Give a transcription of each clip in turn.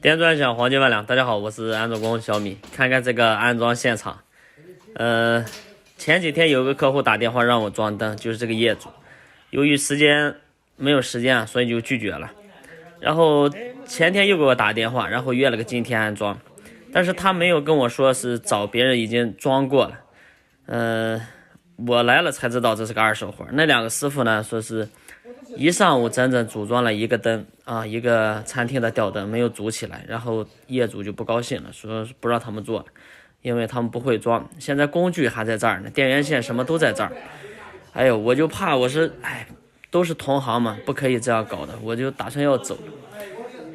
电钻响，黄金万两。大家好，我是安装工小米。看看这个安装现场。前几天有个客户打电话让我装灯，就是这个业主。由于没有时间，所以就拒绝了。然后前天又给我打电话，然后约了个今天安装，但是他没有跟我说是找别人已经装过了。我来了才知道这是个二手活。那两个师傅呢，说是一上午整整组装了一个灯啊，一个餐厅的吊灯没有组起来，然后业主就不高兴了，说不让他们做，因为他们不会装。现在工具还在这儿呢，电源线什么都在这儿。哎呦，我就怕都是同行嘛，不可以这样搞的，我就打算要走了。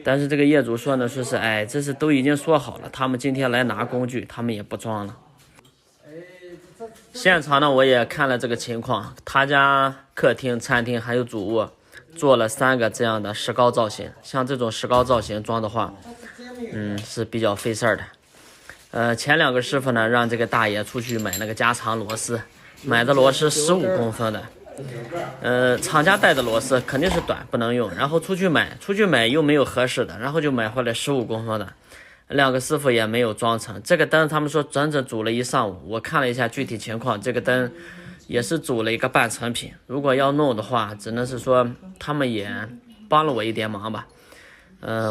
但是这个业主说呢，说是这是都已经说好了，他们今天来拿工具，他们也不装了。现场呢，我也看了这个情况，他家客厅、餐厅还有主卧做了3个这样的石膏造型，像这种石膏造型装的话，是比较费事儿的。前2个师傅呢，让这个大爷出去买那个加长螺丝，买的螺丝15公分的，厂家带的螺丝肯定是短不能用，然后出去买又没有合适的，然后就买回来15公分的。2个师傅也没有装成这个灯，他们说整整组了一上午。我看了一下具体情况，这个灯也是组了一个半成品。如果要弄的话，只能是说他们也帮了我一点忙吧。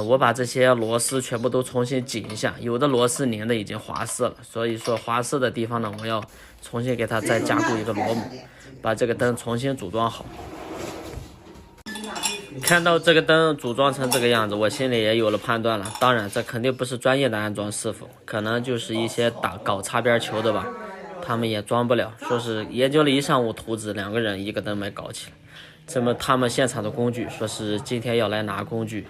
我把这些螺丝全部都重新紧一下，有的螺丝拧的已经滑丝了，所以说滑丝的地方呢，我要重新给它再加固一个螺母，把这个灯重新组装好。看到这个灯组装成这个样子，我心里也有了判断了。当然，这肯定不是专业的安装师傅，可能就是一些搞擦边球的吧，他们也装不了。说是研究了一上午图纸，2个人一个灯没搞起来。这么他们现场的工具，说是今天要来拿工具。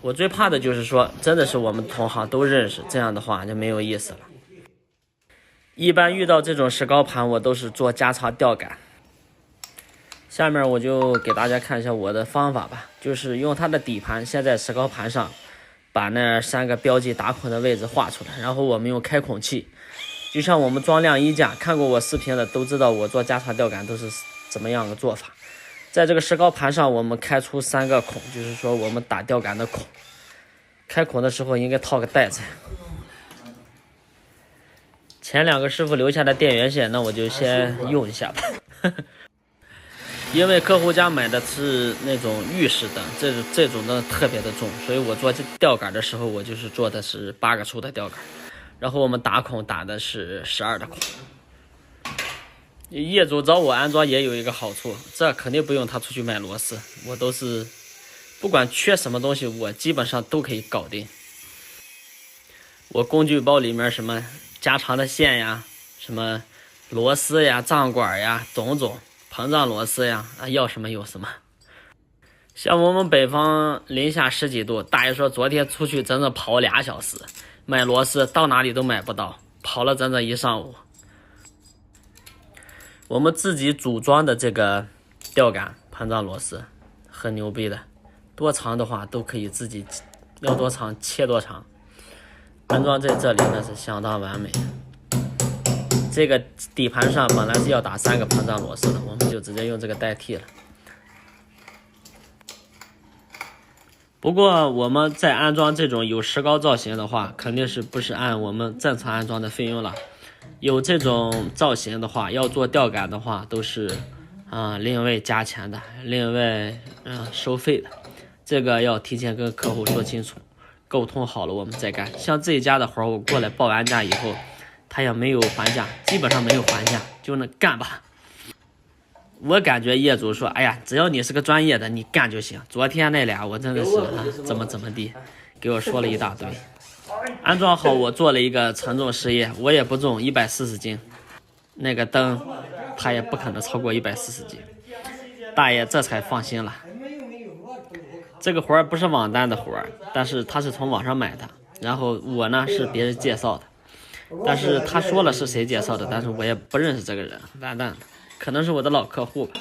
我最怕的就是说，真的是我们同行都认识，这样的话就没有意思了。一般遇到这种石膏盘，我都是做加长吊杆。下面我就给大家看一下我的方法吧，就是用它的底盘先在石膏盘上把那3个标记打孔的位置画出来，然后我们用开孔器，就像我们装晾衣架，看过我视频的都知道我做加长吊杆都是怎么样的做法。在这个石膏盘上我们开出3个孔，就是说我们打吊杆的孔。开孔的时候应该套个带子。前2个师傅留下的电源线，那我就先用一下吧。因为客户家买的是那种浴室灯，这种灯特别的重，所以我做吊杆的时候，我就是做的是8个出的吊杆，然后我们打孔打的是12的孔。业主找我安装也有一个好处，这肯定不用他出去买螺丝，我都是不管缺什么东西，我基本上都可以搞定。我工具包里面什么加长的线呀，什么螺丝呀、胀管呀，种种。膨胀螺丝呀，要什么有什么。像我们北方零下10几度，大爷说昨天出去整整跑2小时，买螺丝到哪里都买不到，跑了整整1上午。我们自己组装的这个吊杆膨胀螺丝很牛逼的，多长的话都可以自己要多长切多长，安装在这里那是相当完美。这个底盘上本来是要打3个膨胀螺丝的，我们就直接用这个代替了。不过我们在安装这种有石膏造型的话，肯定是不是按我们正常安装的费用了。有这种造型的话，要做吊杆的话，都是另外加钱的，另外收费的。这个要提前跟客户说清楚，沟通好了我们再干。像这一家的活我过来报完价以后，他也没有还价，基本上没有还价，就那干吧。我感觉业主说，哎呀，只要你是个专业的，你干就行。昨天那俩我真的是怎么地，给我说了一大堆。安装好，我做了一个承重试验，我也不重140斤，那个灯他也不可能超过140斤，大爷这才放心了。这个活不是网单的活，但是他是从网上买的，然后我呢是别人介绍的。但是他说了是谁介绍的，但是我也不认识这个人，完蛋了，可能是我的老客户吧。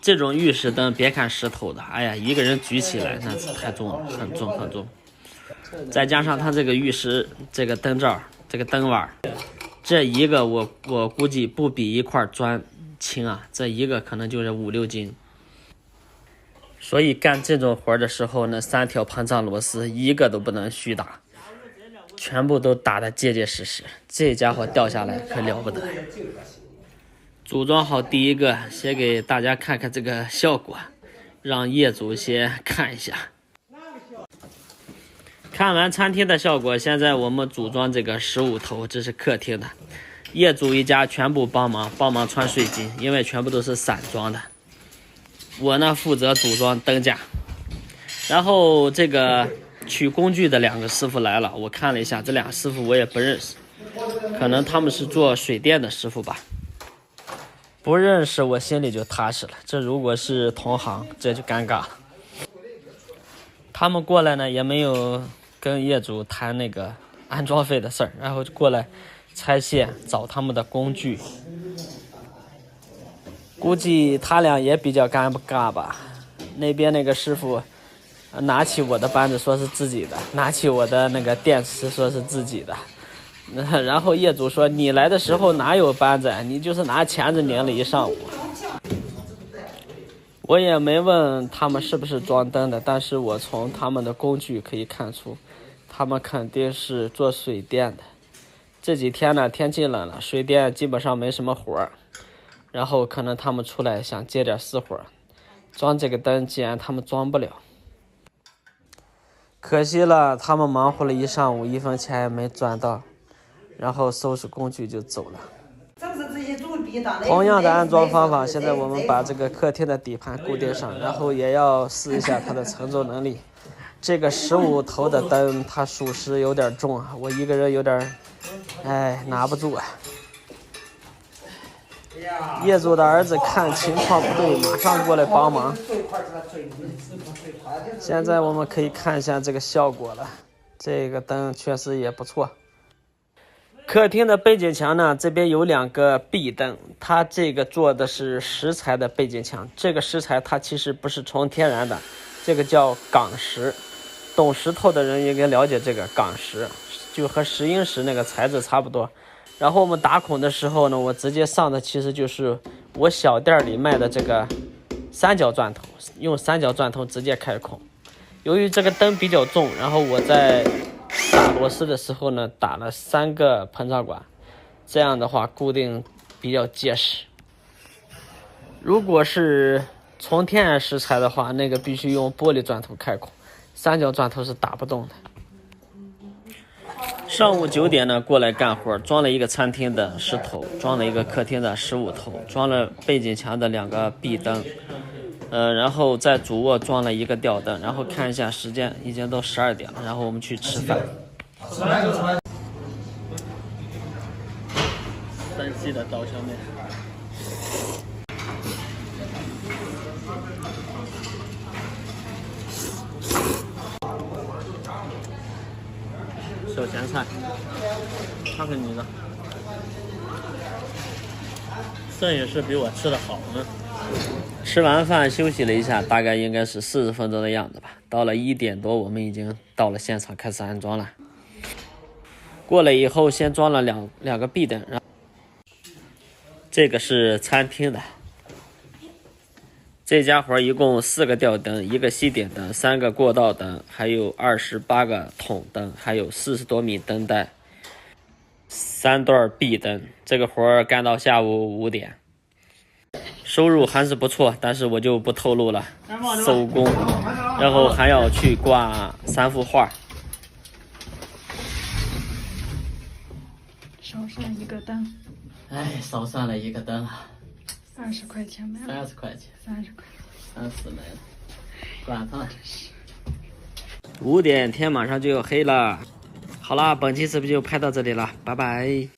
这种浴室灯别看10头的，哎呀，一个人举起来那是太重了，很重。再加上他这个浴室这个灯罩这个灯碗，这一个我估计不比一块砖轻啊，这一个可能就是5、6斤。所以干这种活的时候，那3条膨胀螺丝一个都不能虚打，全部都打得结结实实。这家伙掉下来可了不得。组装好第一个，先给大家看看这个效果，让业主先看一下。看完餐厅的效果，现在我们组装这个15头，这是客厅的。业主一家全部帮忙穿水晶，因为全部都是散装的。我呢负责组装灯架，然后这个取工具的2个师傅来了，我看了一下，这2个师傅我也不认识，可能他们是做水电的师傅吧。不认识我心里就踏实了，这如果是同行，这就尴尬了。他们过来呢也没有跟业主谈那个安装费的事儿，然后就过来拆线找他们的工具。估计他俩也比较尴尬吧。那边那个师傅拿起我的扳子说是自己的，拿起我的那个电池说是自己的。然后业主说你来的时候哪有扳子，你就是拿钳子拧了一上午。我也没问他们是不是装灯的，但是我从他们的工具可以看出，他们肯定是做水电的。这几天呢天气冷了，水电基本上没什么活，然后可能他们出来想接点私活，装这个灯既然他们装不了，可惜了，他们忙活了一上午，1分钱也没赚到，然后收拾工具就走了。同样的安装方法，现在我们把这个客厅的底盘固定上，然后也要试一下它的承重能力。这个15头的灯它属实有点重啊，我一个人有点拿不住啊。业主的儿子看情况不对，马上过来帮忙。现在我们可以看一下这个效果了，这个灯确实也不错。客厅的背景墙呢，这边有2个壁灯，它这个做的是石材的背景墙，这个石材它其实不是纯天然的，这个叫港石。懂石头的人应该了解这个港石，就和石英石那个材质差不多。然后我们打孔的时候呢，我直接上的其实就是我小店里卖的这个3角钻头，用3角钻头直接开孔。由于这个灯比较重，然后我在打螺丝的时候呢，打了3个膨胀管，这样的话固定比较结实。如果是纯天然石材的话，那个必须用玻璃钻头开孔，3角钻头是打不动的。上午9点呢过来干活，装了一个餐厅的10头，装了一个客厅的15头，装了背景墙的2个壁灯，然后在主卧装了1个吊灯，然后看一下时间，已经都12点了，然后我们去吃饭。山西的刀削面。小咸菜，看看你的，这也是比我吃的好呢。吃完饭休息了一下，大概应该是40分钟的样子吧。到了1点多，我们已经到了现场开始安装了。过来以后，先装了两个壁灯，然后这个是餐厅的。这家伙一共4个吊灯，1个吸点灯，3个过道灯，还有28个筒灯，还有40多米灯带，3段壁灯。这个活干到下午5点，收入还是不错，但是我就不透露了。收工，然后还要去挂3幅画。少上1个灯，少上了1个灯啊，30块钱没了，30块钱，30块，30没了，管上了。5点，天马上就要黑了。好啦，本期视频就拍到这里了，拜拜。